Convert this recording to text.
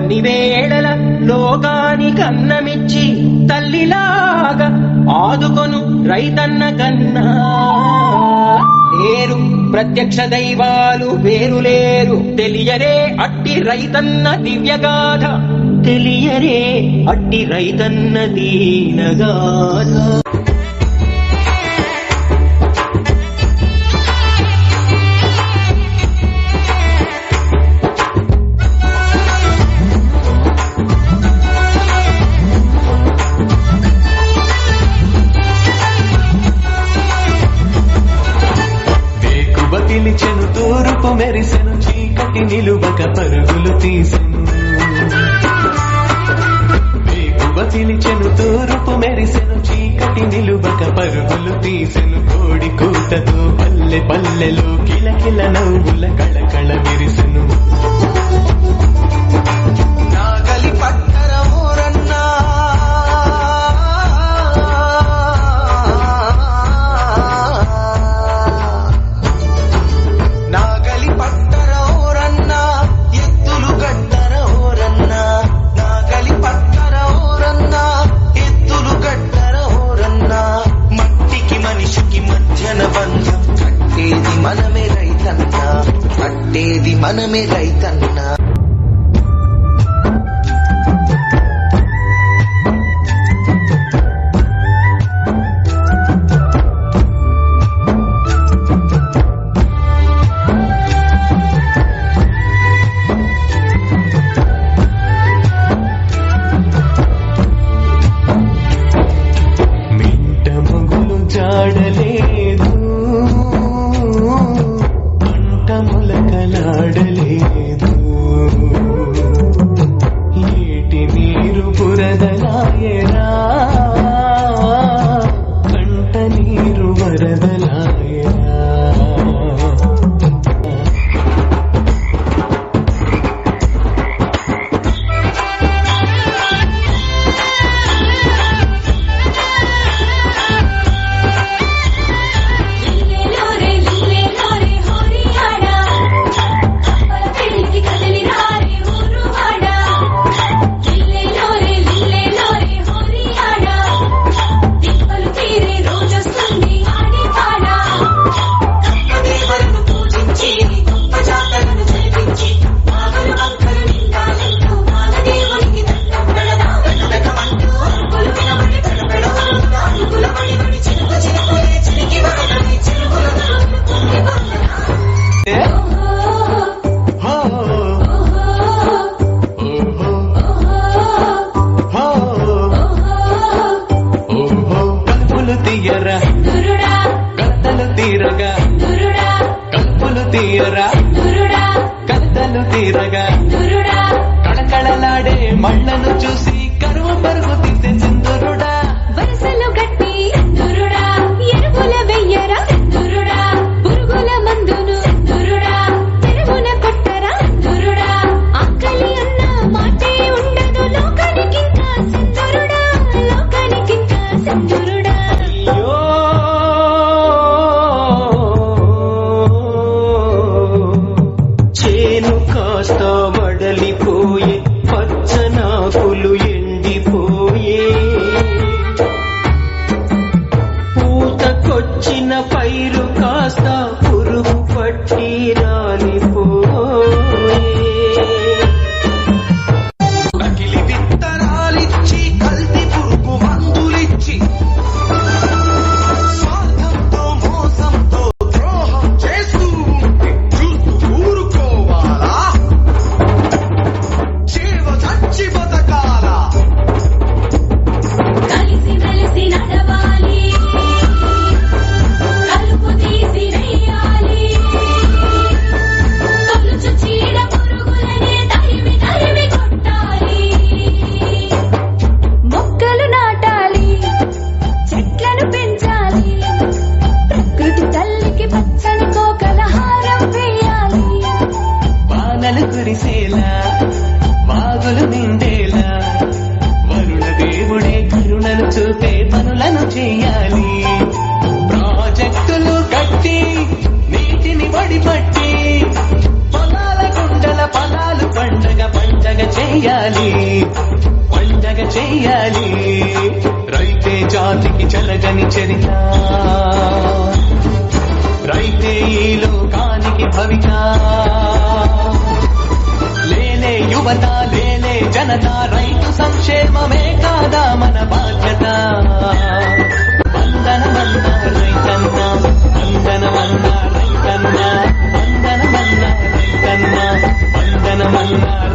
అన్ని వేళల లోకానికి అన్నమిచ్చి తల్లిలాగా ఆదుకొను రైతన్న కన్నా లేరు ప్రత్యక్ష దైవాలు వేరు లేరు. తెలియరే అట్టి రైతన్న దివ్యగాథ, తెలియరే అట్టి రైతన్న దీనగాథ. పిలిచెను తూర్పు మెరిసెను చీకటి నిలువక పరుగులు తీసెను. వేకువ పిలిచెను తూర్పు మెరిసెను చీకటి నిలువక పరుగులు తీసెను. కోడి కూతతో పల్లె పల్లెలో కిలకిల నవ్వుల కళకళ విరిసెను. నాగలి పట్టర ఊరన్నా కట్టేది మనమే రైతన్నా. మింట మొగులు జాడలేదు, ములకలాడలేదు. ఏటి నీరు బురదలాయరా, కంట నీరు వరదలాయరా. కత్తలు తీరగా కప్పులు తీయరా, కత్తలు తీరగా కళకళలాడే మళ్ళను చూసి కరువు పరుగు తీసే సింధురుడా. వరసలు గట్టి దురుడా, ఎరువుల వెయ్యరా దురుడా, పురుగుల మందును దురుడా, చెరువున కొట్టరా దురుడా. ఆకలి అన్న మాటే ఉండదు లోకానికింకా సింధురుడా, లోకానికింకా సింధురుడా. చేను కాస్త వడలిపోయే, పచ్చనాకులు ఎండిపోయే, పూతకొచ్చిన పైరు కాస్త పురుగు పట్టి రాలిపోయే. నకిలి విత్తనాలిచ్చి కల్తీ పురుగు మందులిచ్చి స్వార్థంతో మోసంతో ద్రోహం చేస్తూ ఉంటే చూస్తూ ఊరుకోవాలా? జీవ చచ్చి బతకాలా? కలిసి మెలిసి నడవాలి, కలుపు తీసి వెయ్యాలి, తొలుచు చీడ పురుగులనే తరిమి తరిమి కొట్టాలి. మొక్కలు నాటాలి, చెట్లను పెంచాలి, ప్రకృతి తల్లికి పచ్చని కోకల హారం వేయాలి. వానలు కురిసేలా, వాగులు నిండేలా, వరుణ దేవుడే కరుణను చూపే పనులను చేయాలి. ప్రాజెక్టులు కట్టి నీటిని వడిపట్టి పొలాల గుండల పొలాలు పండగ పండగ చేయాలి. చెయ్యాలి, పండగ చెయ్యాలి. రైతే జాతికి చెలగని చరిత, రైతే ఈ లోకానికి భవిత. లేలే యువత, లేలే జనత, రైతు సంక్షేమమే కాదా మన బాధ్యత. వందనమన్న రైతన్న, వందనమన్న రైతన్న, వందనమన్న రైతన్న, వందనమన్న